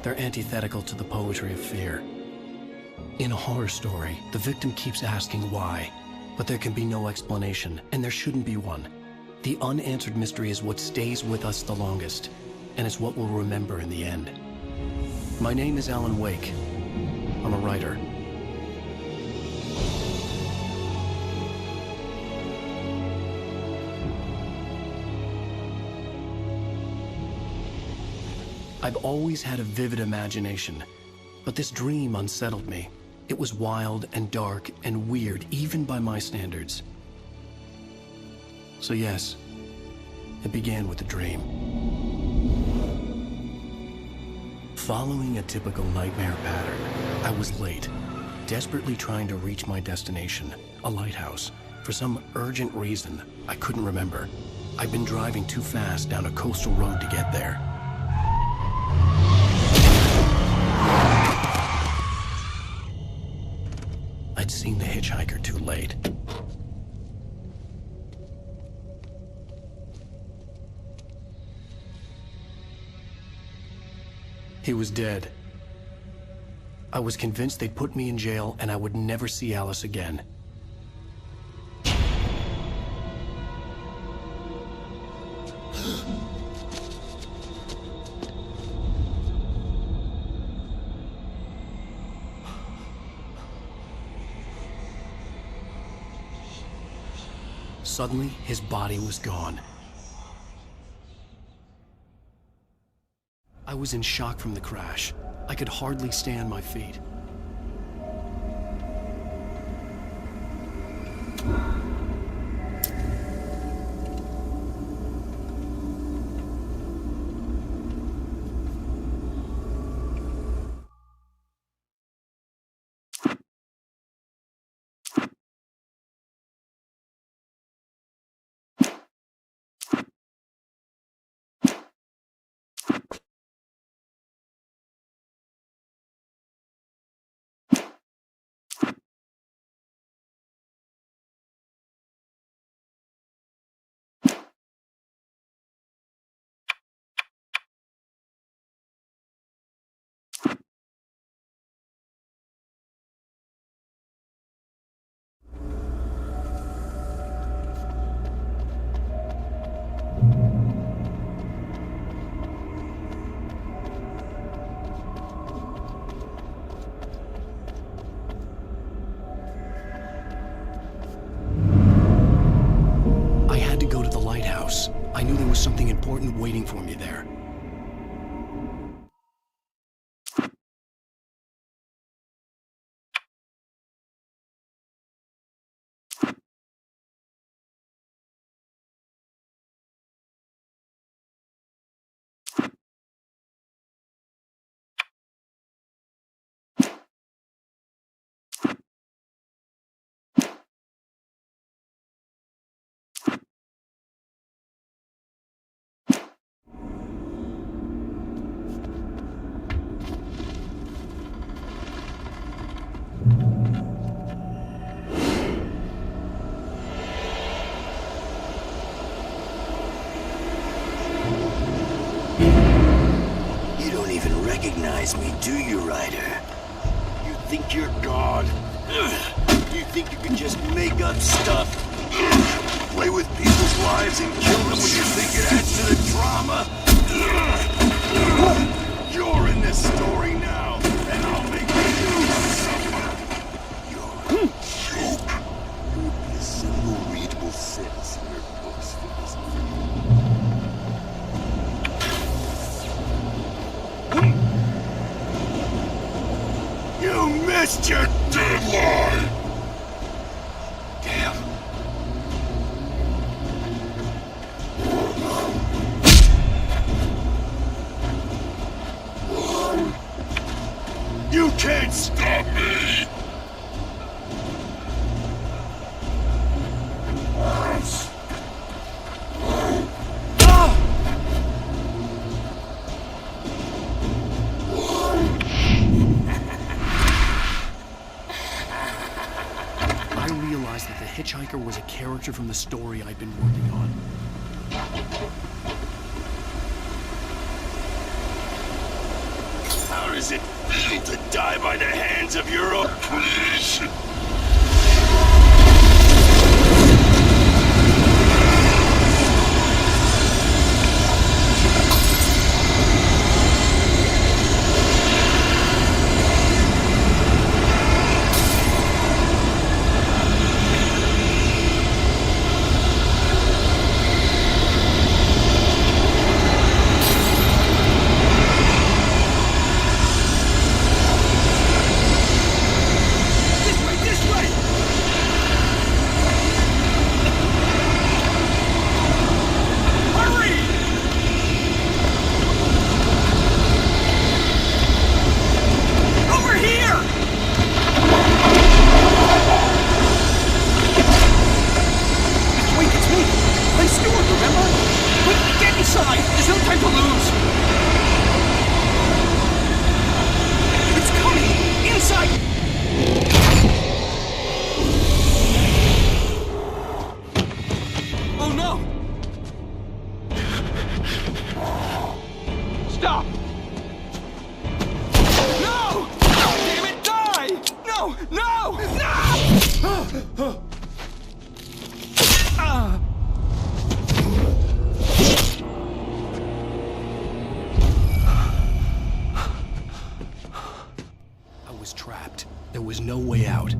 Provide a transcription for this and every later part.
They're antithetical to the poetry of fear. In a horror story, the victim keeps asking why, but there can be no explanation, and there shouldn't be one. The unanswered mystery is what stays with us the longest, and it's what we'll remember in the end. My name is Alan Wake. I'm a writer. I've always had a vivid imagination, but this dream unsettled me. It was wild and dark and weird, even by my standards. So yes, it began with a dream. Following a typical nightmare pattern, I was late, desperately trying to reach my destination, a lighthouse. For some urgent reason, I couldn't remember. I'd been driving too fast down a coastal road to get there. I'd seen the hitchhiker too late. He was dead. I was convinced they'd put me in jail and I would never see Alice again. Suddenly, his body was gone. I was in shock from the crash. I could hardly stay on my feet. I knew there was something important waiting for me there. Recognize me, do you, Ryder? You think you're God? You think you can just make up stuff? Play with people's lives and kill them when you think it adds to the drama? You're in this story now, and I'll make you suffer. You're a joke. There would be a single readable sentence in your books for this video. You missed your deadline! Damn. You can't stop me! That the hitchhiker was a character from the story I'd been working on. does it feel to die by the hands of your own? Please. Trapped. There was no way out.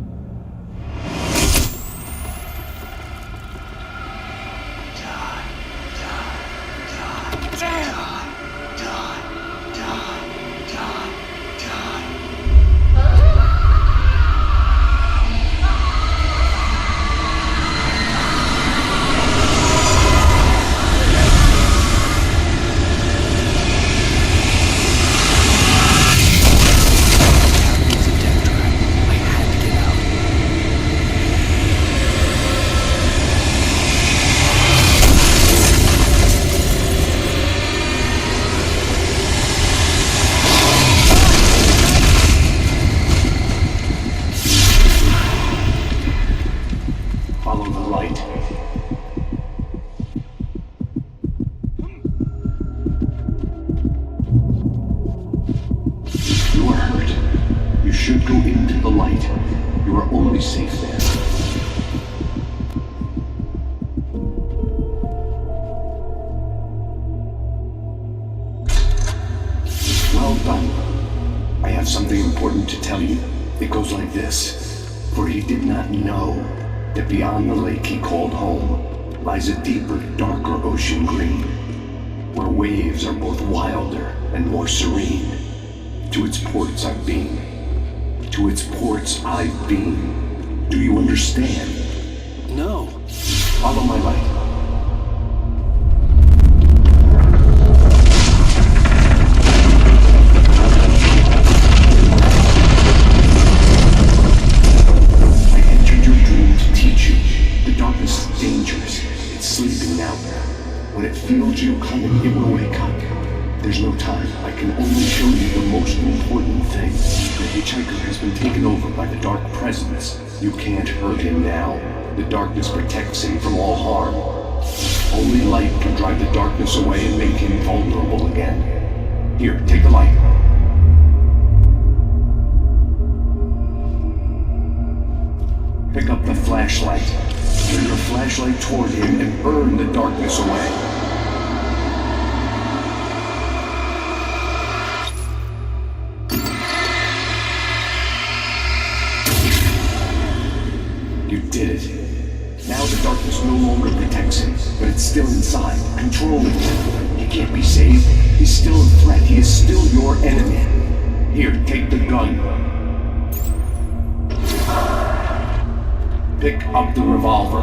Something important to tell you. It goes like this. For he did not know that beyond the lake he called home lies a deeper, darker ocean green, where waves are both wilder and more serene. To its ports I've been. To its ports I've been. Do you understand? No. Follow my light. When it feels you coming, it will wake up. There's no time. I can only show you the most important thing. The hitchhiker has been taken over by the dark presence. You can't hurt him now. The darkness protects him from all harm. Only light can drive the darkness away and make him vulnerable again. Here, take the light. Pick up the flashlight. Turn your flashlight toward him and burn the darkness away. You did it. Now the darkness no longer protects him, but it's still inside, controlling him. He can't be saved. He's still a threat. He is still your enemy. Here, take the gun. Pick up the revolver.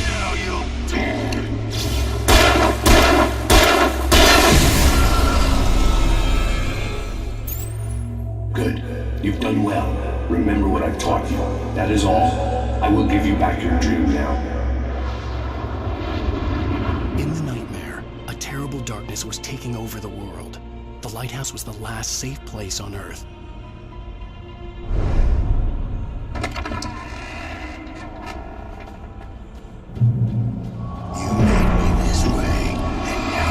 Now you'll die. Good. You've done well. Remember what I've taught you. That is all. I will give you back your dream now. In the nightmare, a terrible darkness was taking over the world. The lighthouse was the last safe place on Earth. You made me this way, and now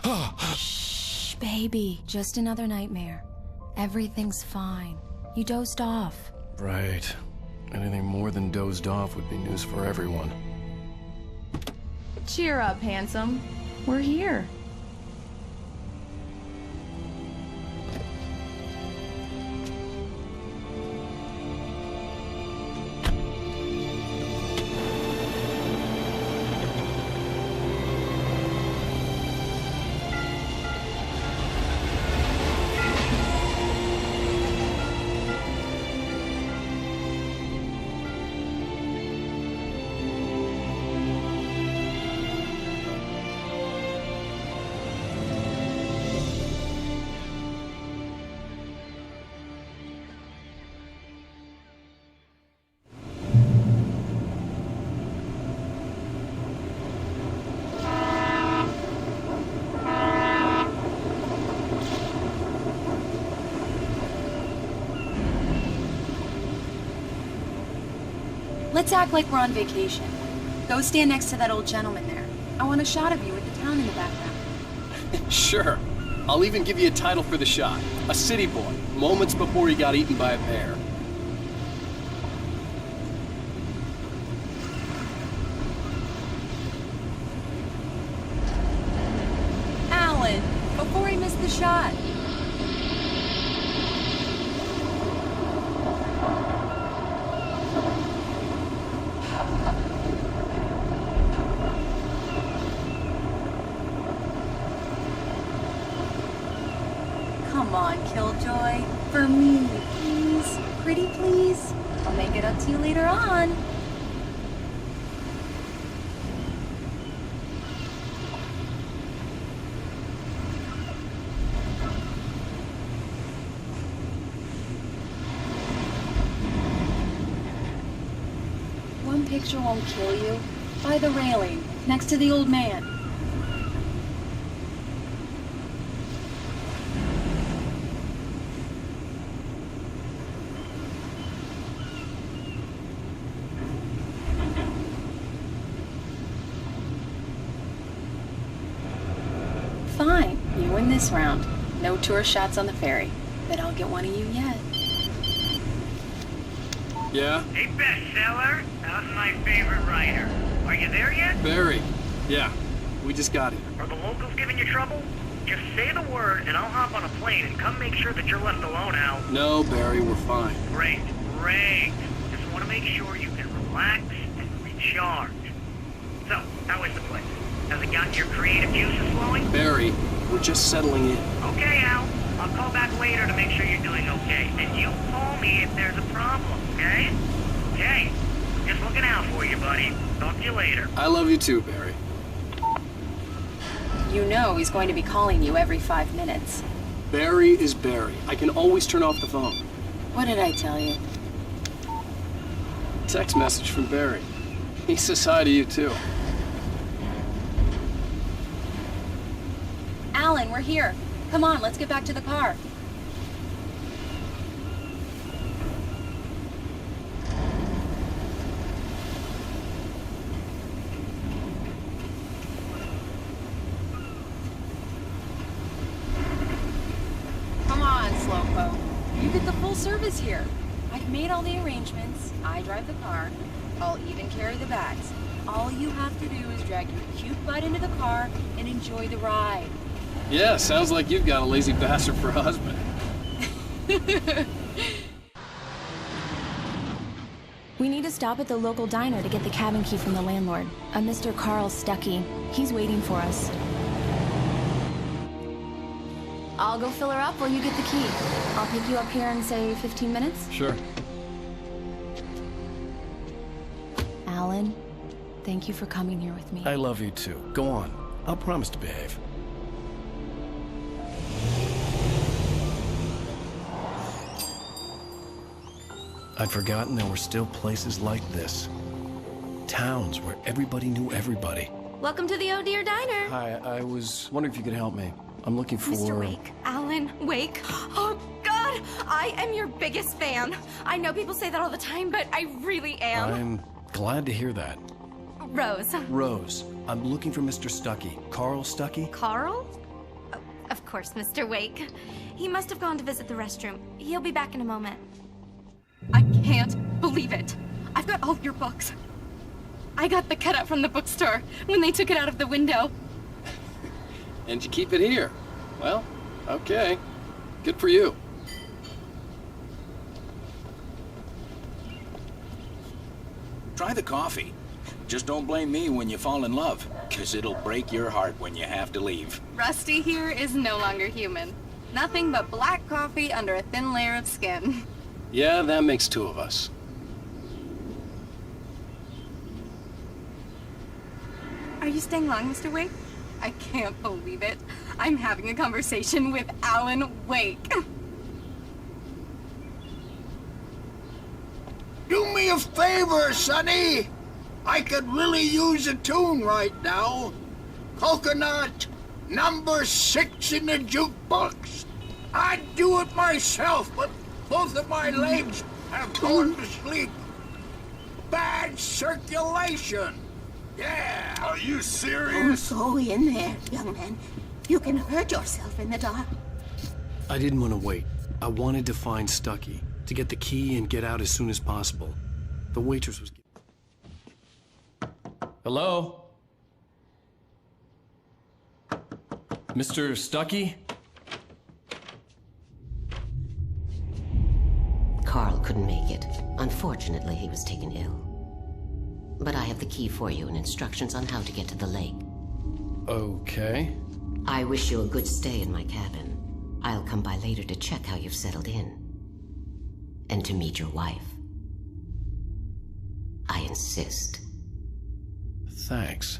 Shh, baby. Just another nightmare. Everything's fine. You dozed off. Right. Anything more than dozed off would be news for everyone. Cheer up, handsome. We're here. Let's act like we're on vacation. Go stand next to that old gentleman there. I want a shot of you with the town in the background. Sure. I'll even give you a title for the shot. A city boy, moments before he got eaten by a bear. Alan, before he missed the shot. Come on, Killjoy. For me, please. Pretty please. I'll make it up to you later on. One picture won't kill you. By the railing, next to the old man. Fine, you win this round. No tour shots on the ferry. Bet I'll get one of you yet. Yeah? Hey, bestseller, how's my favorite writer? Are you there yet? Barry. Yeah. We just got here. Are the locals giving you trouble? Just say the word and I'll hop on a plane and come make sure that you're left alone, Al. No, Barry, we're fine. Great, great. Just want to make sure you can relax and recharge. So, how is the place? Has it gotten your creative juices flowing? Barry, we're just settling in. Okay, Al. I'll call back later to make sure you're doing okay. And you call me if there's a problem, okay? Okay. Just looking out for you, buddy. Talk to you later. I love you too, Barry. You know he's going to be calling you every 5 minutes. Barry is Barry. I can always turn off the phone. What did I tell you? Text message from Barry. He says hi to you too. Alan, we're here. Come on, let's get back to the car. Come on, Slowpoke. You get the full service here. I've made all the arrangements. I drive the car. I'll even carry the bags. All you have to do is drag your cute butt into the car and enjoy the ride. Yeah, sounds like you've got a lazy bastard for a husband. We need to stop at the local diner to get the cabin key from the landlord, a Mr. Carl Stuckey. He's waiting for us. I'll go fill her up while you get the key. I'll pick you up here in, say, 15 minutes? Sure. Alan, thank you for coming here with me. I love you too. Go on. I'll promise to behave. I'd forgotten there were still places like this. Towns where everybody knew everybody. Welcome to the Oh Dear Diner. Hi, I was wondering if you could help me. I'm looking for... Mr. Wake. Alan Wake. Oh, God! I am your biggest fan. I know people say that all the time, but I really am. I'm glad to hear that. Rose. Rose, I'm looking for Mr. Stuckey. Carl Stuckey? Carl? course, Mr. Wake. He must have gone to visit the restroom. He'll be back in a moment. I can't believe it. I've got all your books. I got the cutout from the bookstore when they took it out of the window. And you keep it here. Well, okay. Good for you. Try the coffee. Just don't blame me when you fall in love, 'cause it'll break your heart when you have to leave. Rusty here is no longer human. Nothing but black coffee under a thin layer of skin. Yeah, that makes two of us. Are you staying long, Mr. Wake? I can't believe it. I'm having a conversation with Alan Wake. Do me a favor, Sonny. I could really use a tune right now. Coconut, number 6 in the jukebox. I'd do it myself, but both of my legs have gone to sleep. Bad circulation. Yeah. Are you serious? Don't go in there, young man. You can hurt yourself in the dark. I didn't want to wait. I wanted to find Stucky, to get the key and get out as soon as possible. The waitress was... Hello? Mr. Stucky? Carl couldn't make it. Unfortunately, he was taken ill. But I have the key for you and instructions on how to get to the lake. Okay. I wish you a good stay in my cabin. I'll come by later to check how you've settled in. And to meet your wife. I insist. Thanks.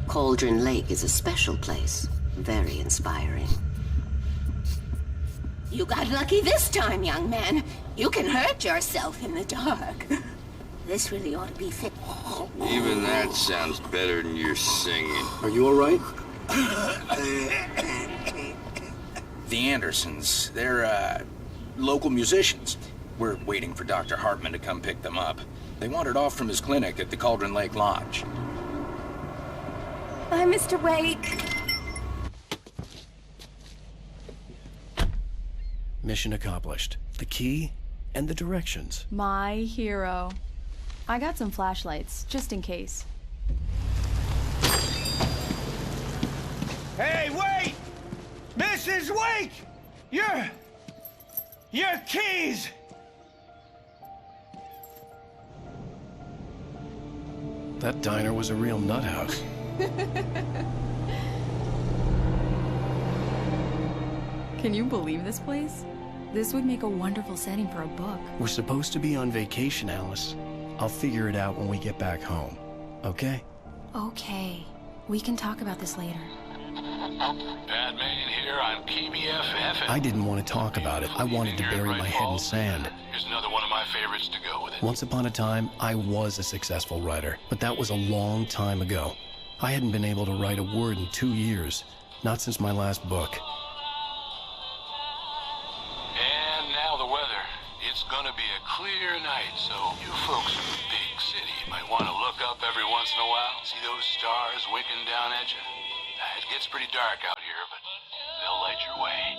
Cauldron Lake is a special place. Very inspiring. You got lucky this time, young man. You can hurt yourself in the dark. This really ought to be fit. Even that sounds better than your singing. Are you all right? The Andersons, they're, local musicians. We're waiting for Dr. Hartman to come pick them up. They wandered off from his clinic at the Cauldron Lake Lodge. Bye, Mr. Wake. Mission accomplished. The key and the directions. My hero. I got some flashlights, just in case. Hey, wait! Mrs. Wake! Your keys! That diner was a real nut house. Can you believe this place? This would make a wonderful setting for a book. We're supposed to be on vacation, Alice. I'll figure it out when we get back home. Okay? Okay. We can talk about this later. Batman here on PBFF. I didn't want to talk about it. I wanted to bury my head in sand. Here's another one of my favorites to go with it. Once upon a time, I was a successful writer, but that was a long time ago. I hadn't been able to write a word in 2 years. Not since my last book. And now the weather. It's gonna be a clear night, so you folks in the big city might want to look up every once in a while, see those stars winking down at you. It gets pretty dark out here, but they'll light your way.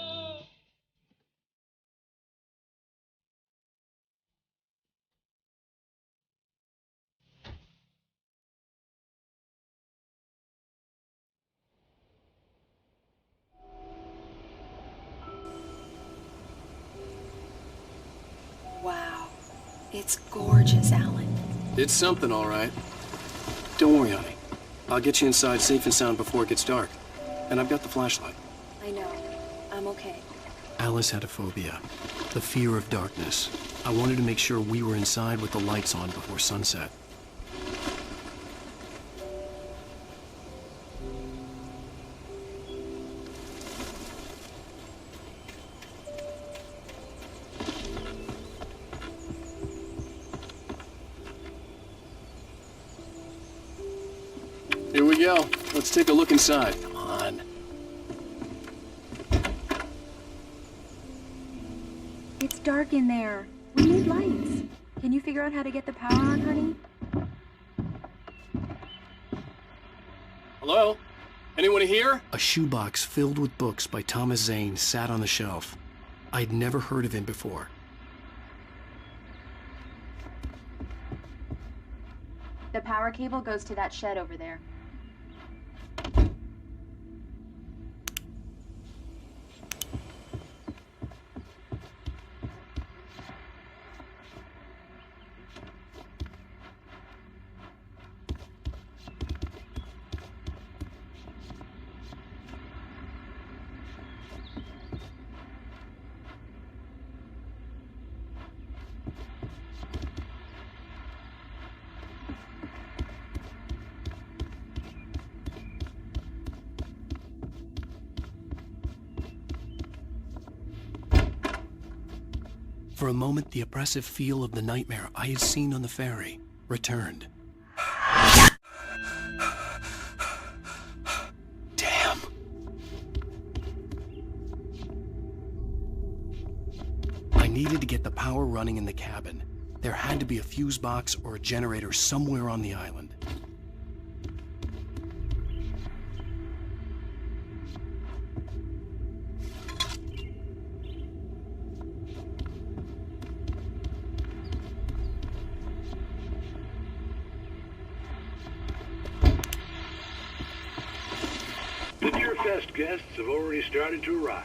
Wow. It's gorgeous, Alan. It's something, all right. Don't worry, honey. I'll get you inside safe and sound before it gets dark. And I've got the flashlight. I know. I'm okay. Alice had a phobia. The fear of darkness. I wanted to make sure we were inside with the lights on before sunset. Here we go. Let's take a look inside. Come on. It's dark in there. We need lights. Can you figure out how to get the power on, honey? Hello? Anyone here? A shoebox filled with books by Thomas Zane sat on the shelf. I'd never heard of him before. The power cable goes to that shed over there. For a moment, the oppressive feel of the nightmare I had seen on the ferry returned. Damn. I needed to get the power running in the cabin. There had to be a fuse box or a generator somewhere on the island. The Deer Fest guests have already started to arrive.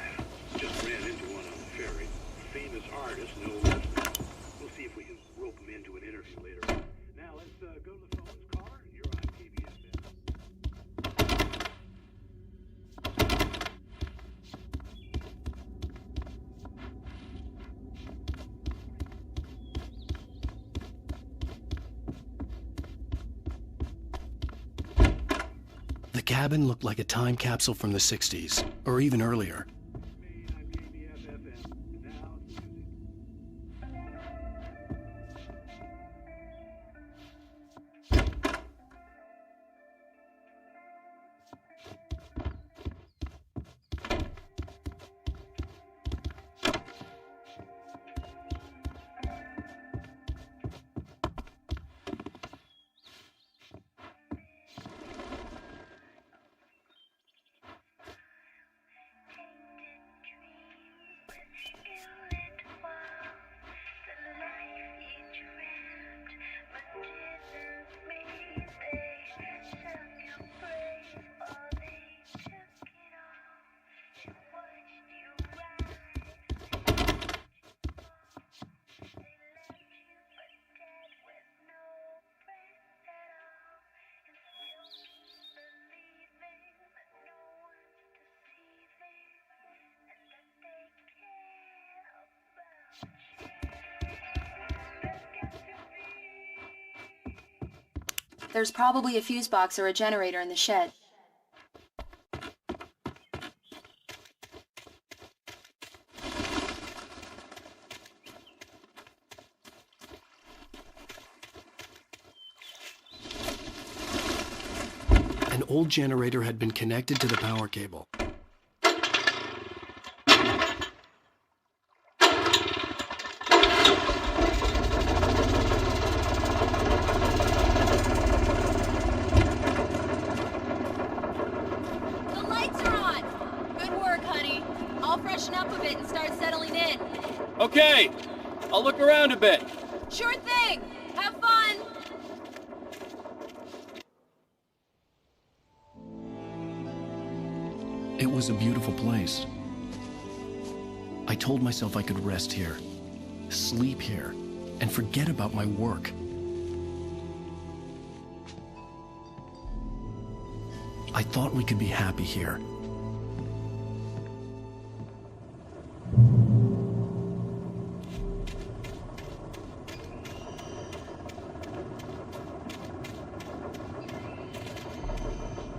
Just ran into one on the ferry. Famous artist, no less. We'll see if we can rope him into an interview later on. Now let's go to the phones. Caller, you're on KBFM. The cabin looked like a time capsule from the 60s, or even earlier. There's probably a fuse box or a generator in the shed. An old generator had been connected to the power cable. Okay, I'll look around a bit. Sure thing. Have fun. It was a beautiful place. I told myself I could rest here, sleep here, and forget about my work. I thought we could be happy here.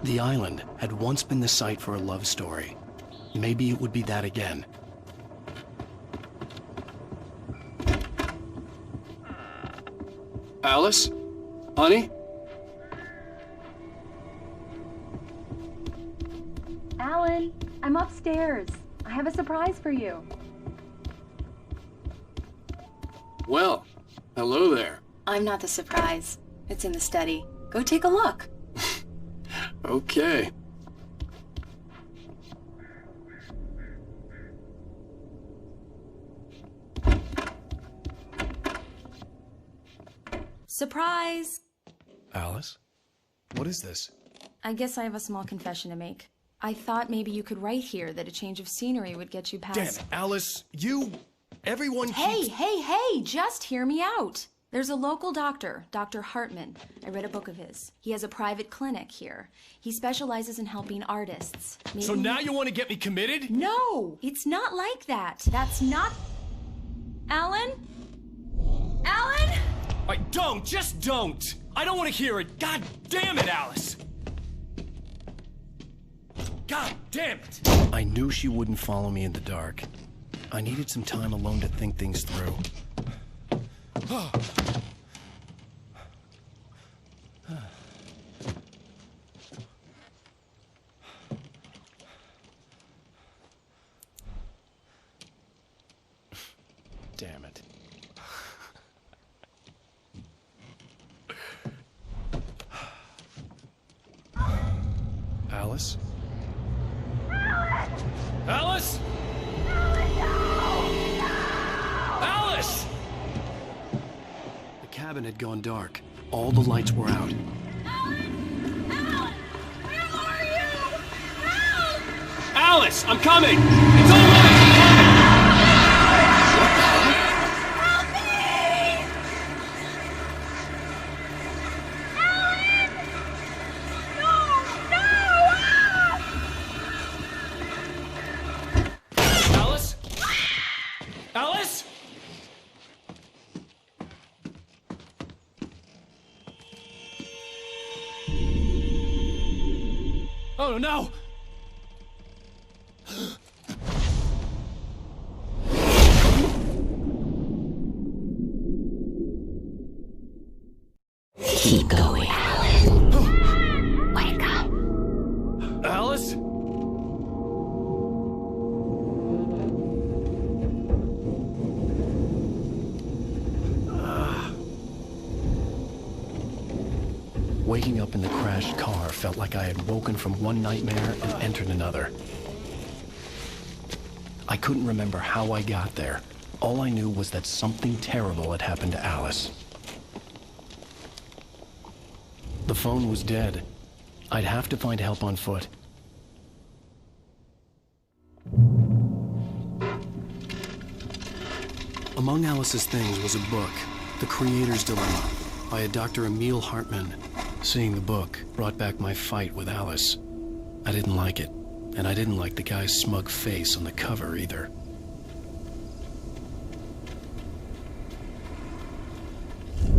The island had once been the site for a love story. Maybe it would be that again. Alice? Honey? Alan, I'm upstairs. I have a surprise for you. Well, Hello there. I'm not the surprise. It's in the study. Go take a look. Okay. Surprise! Alice? What is this? I guess I have a small confession to make. I thought maybe you could write here that a change of scenery would get you past... Damn it, Alice, everyone Hey, just hear me out. There's a local doctor, Dr. Hartman. I read a book of his. He has a private clinic here. He specializes in helping artists. Maybe... So now you want to get me committed? No, it's not like that. That's not... Alan? Alan? Just don't! I don't want to hear it. God damn it, Alice! God damn it! I knew she wouldn't follow me in the dark. I needed some time alone to think things through. Damn it. Alice? Alice? Alice! The cabin had gone dark. All the lights were out. Alice, I'm coming! It's all right! Alice? Alice? Oh no! Keep going, Alice. Wake up. Alice? Waking up in the crashed car felt like I had woken from one nightmare and entered another. I couldn't remember how I got there. All I knew was that something terrible had happened to Alice. The phone was dead. I'd have to find help on foot. Among Alice's things was a book, The Creator's Dilemma, by a Dr. Emil Hartman. Seeing the book brought back my fight with Alice. I didn't like it, and I didn't like the guy's smug face on the cover either.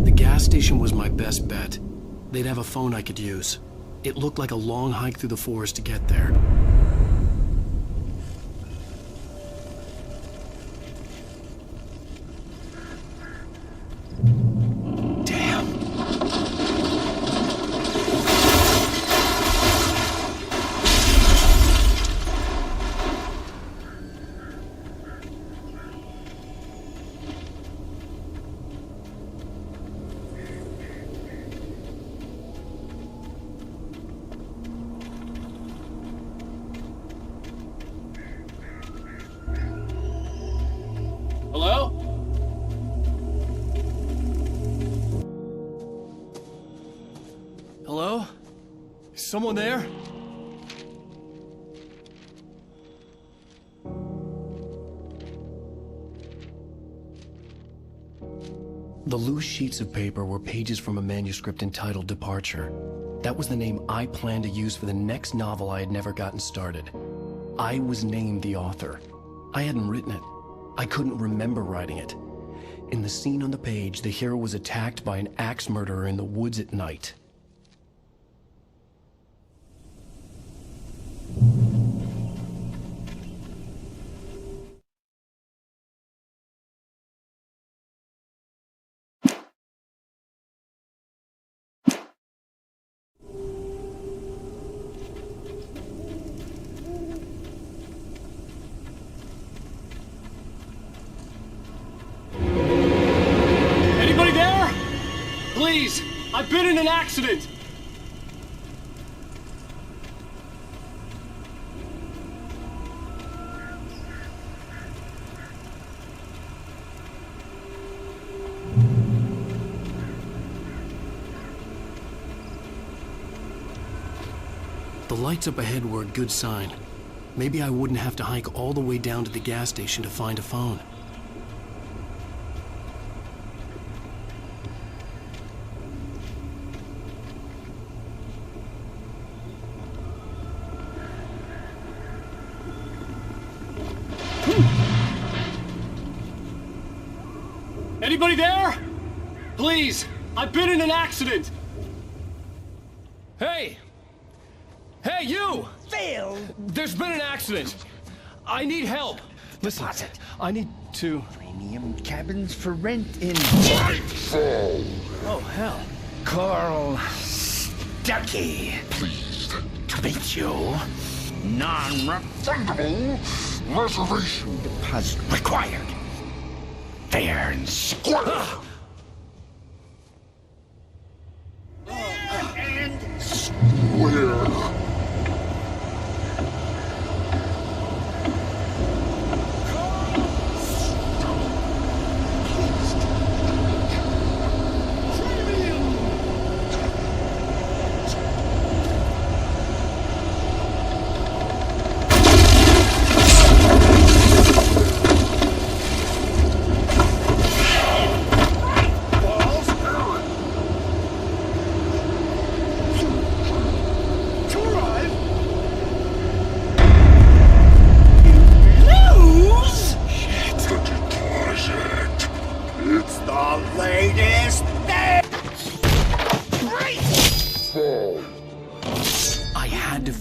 The gas station was my best bet. They'd have a phone I could use. It looked like a long hike through the forest to get there. Hello? Hello? Is someone there? The loose sheets of paper were pages from a manuscript entitled Departure. That was the name I planned to use for the next novel I had never gotten started. I was named the author. I hadn't written it. I couldn't remember writing it. In the scene on the page, the hero was attacked by an axe murderer in the woods at night. Anybody Please! I've been in an accident! The lights up ahead were a good sign. Maybe I wouldn't have to hike all the way down to the gas station to find a phone. Anybody there? Please! I've been in an accident! Hey! Hey, you! Phil! There's been an accident! I need help! Listen, I need to... Premium cabins for rent in... Oh, hell. Carl Stuckey. Pleased to meet you. Non-refundable reservation deposit required. Fair and square. And square.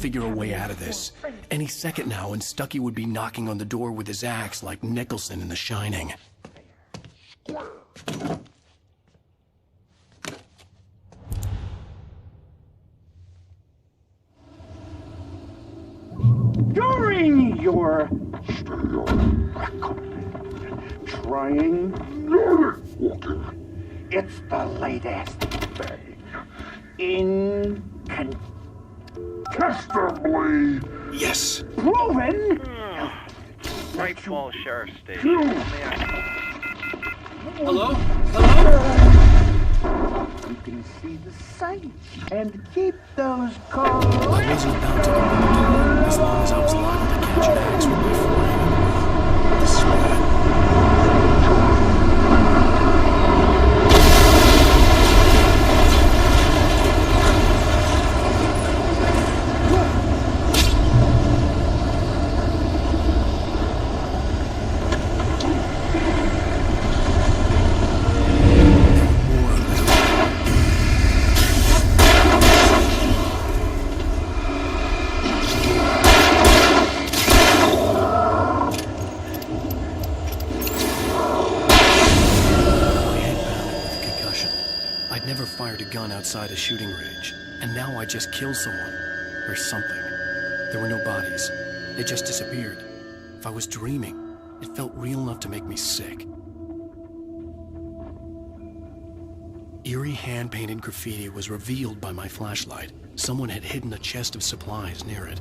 Figure a way out of this. Any second now, and Stuckey would be knocking on the door with his axe like Nicholson in The Shining. During your trying, it's the latest thing. Incontestably yes. Proven. Great Falls Sheriff's Station. Hello? Hello? You can see the sights and keep those calls. I wasn't bound to go as long as I was liable to catch an axe with my flame. This is bad. Outside a shooting range, and now I just killed someone, or something. There were no bodies. They just disappeared. If I was dreaming, it felt real enough to make me sick. Eerie hand-painted graffiti was revealed by my flashlight. Someone had hidden a chest of supplies near it.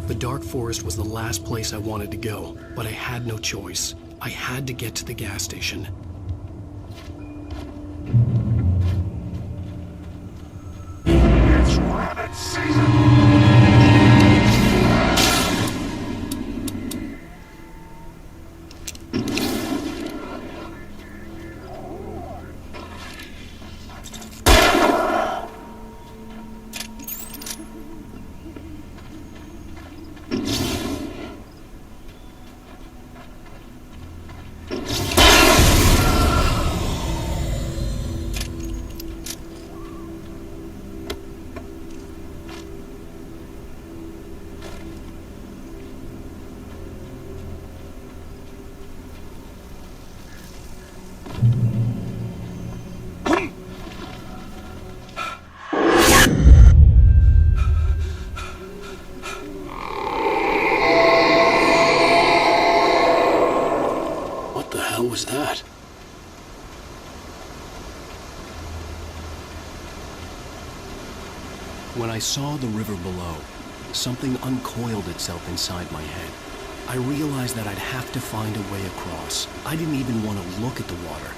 The dark forest was the last place I wanted to go, but I had no choice. I had to get to the gas station. When I saw the river below, something uncoiled itself inside my head. I realized that I'd have to find a way across. I didn't even want to look at the water.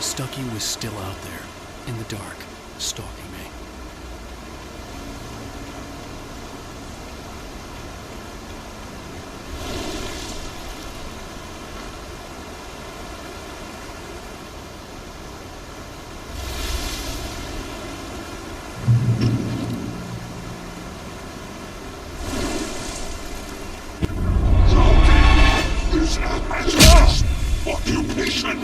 Stucky was still out there, in the dark, stalking me. This is occupation.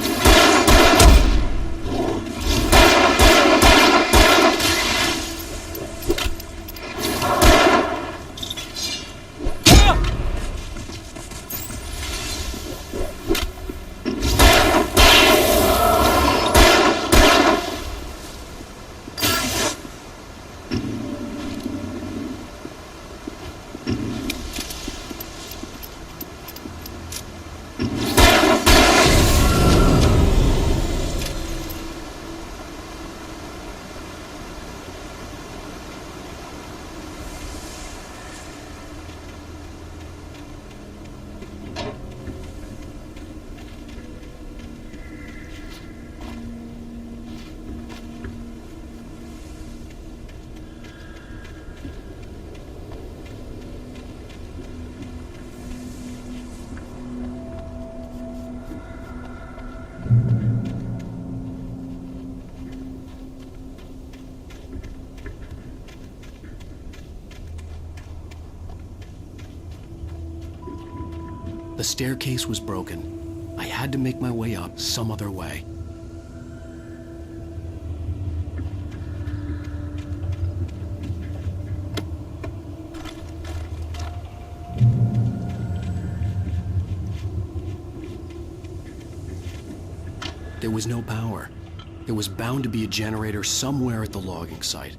The staircase was broken. I had to make my way up some other way. There was no power. There was bound to be a generator somewhere at the logging site.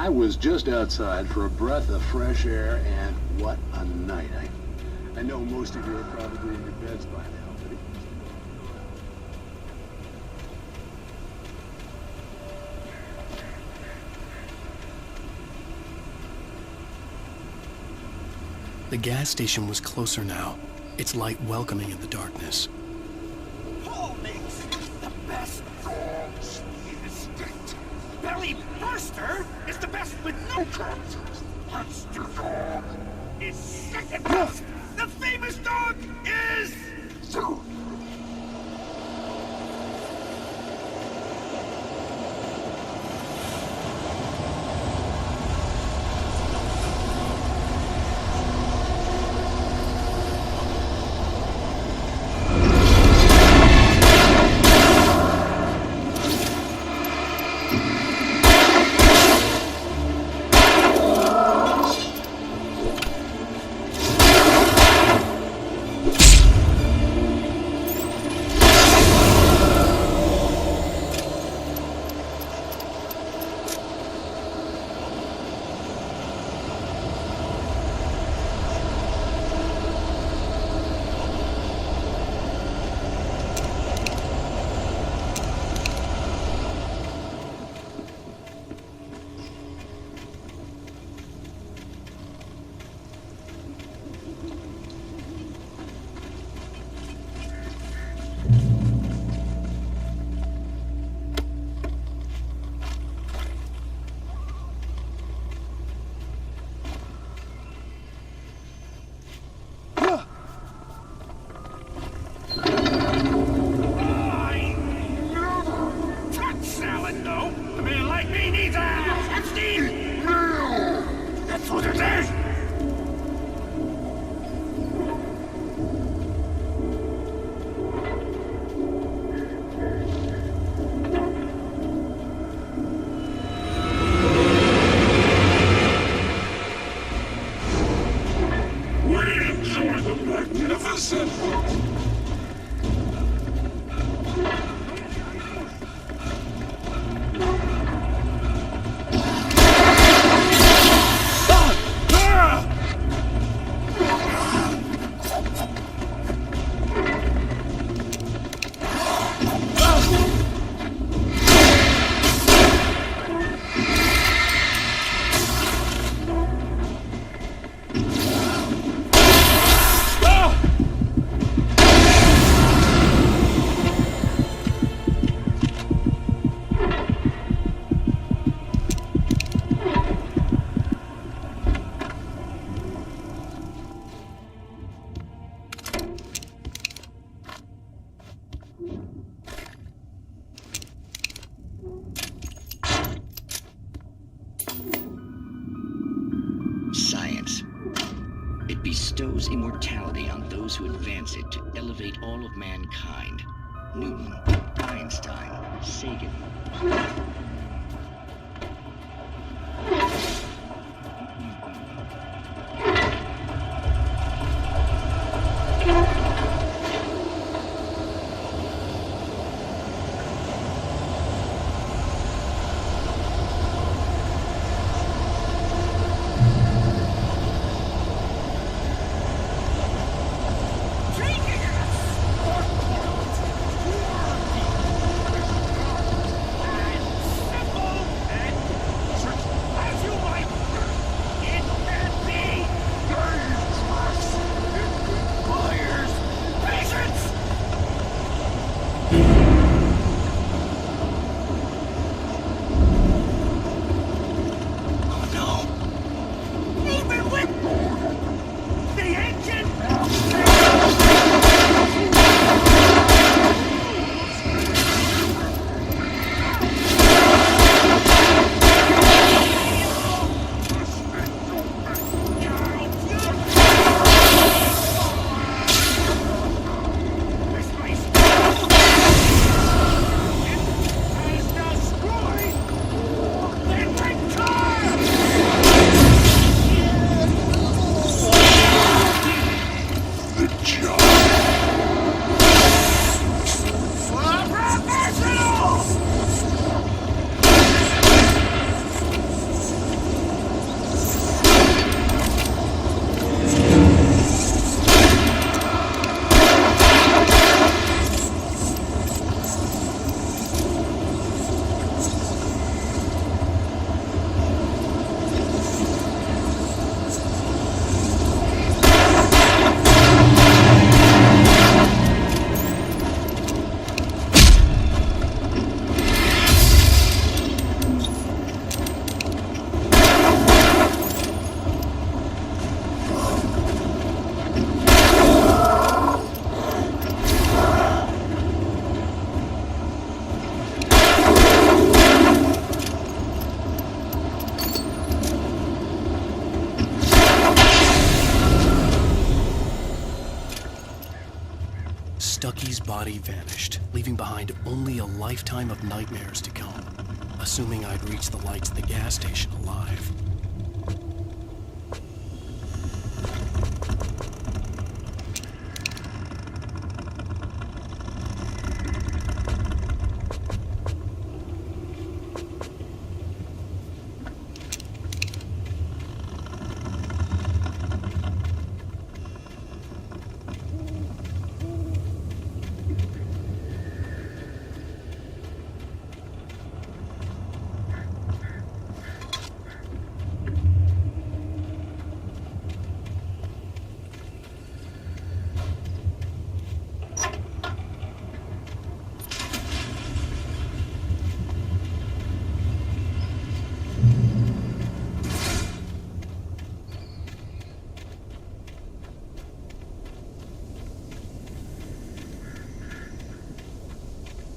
I was just outside for a breath of fresh air, and what a night. I know most of you are probably in your beds by now, but The gas station was closer now, its light welcoming in the darkness. Paul makes the best dogs in the state. Belly Burster is the best with no cuts. Monster Dog is second best. The famous dog is... Science. It bestows immortality on those who advance it to elevate all of mankind. Newton, Einstein, Sagan. Stucky's body vanished, leaving behind only a lifetime of nightmares to come, assuming I'd reach the lights of the gas station alive.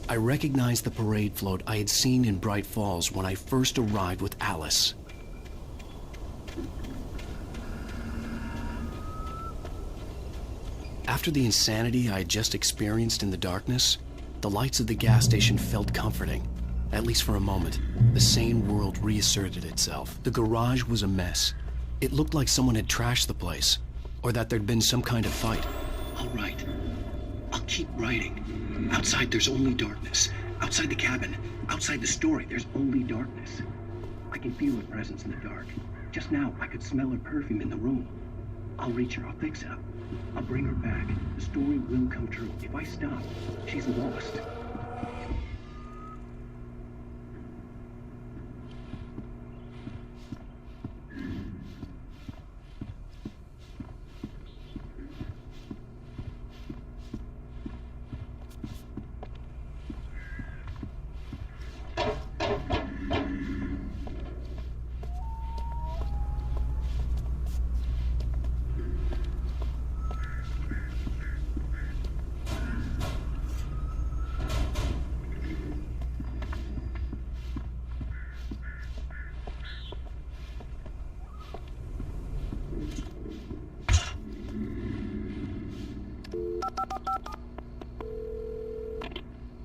I recognized the parade float I had seen in Bright Falls when I first arrived with Alice. After the insanity I had just experienced in the darkness, the lights of the gas station felt comforting, at least for a moment. The sane world reasserted itself. The garage was a mess. It looked like someone had trashed the place, or that there'd been some kind of fight. All right. I'll keep writing. Outside, there's only darkness. Outside the cabin, outside the story, there's only darkness. I can feel her presence in the dark. Just now, I could smell her perfume in the room. I'll reach her. I'll fix it up. I'll bring her back. The story will come true. If I stop, she's lost.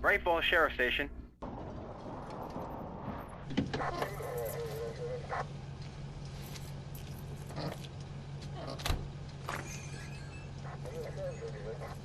Bright Falls Sheriff Station.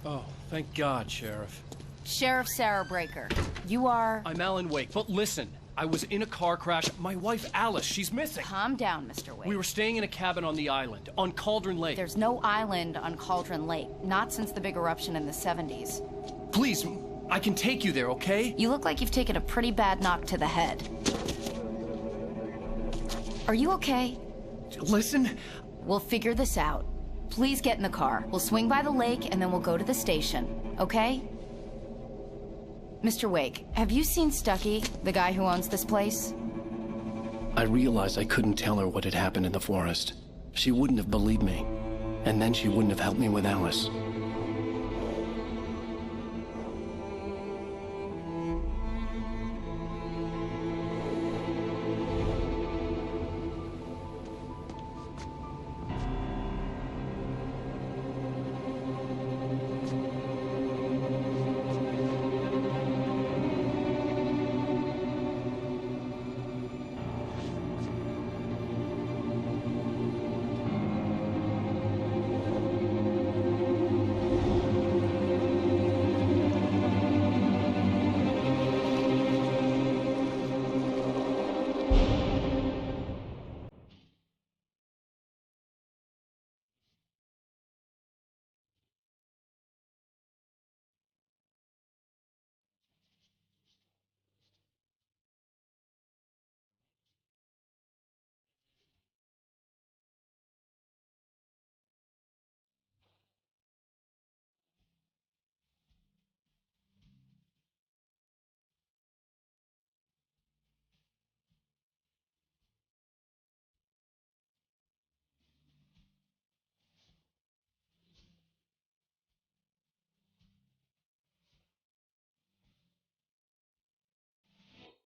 Oh, thank God, Sheriff. Sheriff Sarah Breaker. You are... I'm Alan Wake, but listen. I was in a car crash. My wife, Alice, she's missing. Calm down, Mr. Wake. We were staying in a cabin on the island, on Cauldron Lake. There's no island on Cauldron Lake. Not since the big eruption in the 70s. Please, I can take you there, okay? You look like you've taken a pretty bad knock to the head. Are you okay? Listen. We'll figure this out. Please get in the car. We'll swing by the lake and then we'll go to the station, okay? Mr. Wake, have you seen Stucky, the guy who owns this place? I realized I couldn't tell her what had happened in the forest. She wouldn't have believed me. And then she wouldn't have helped me with Alice.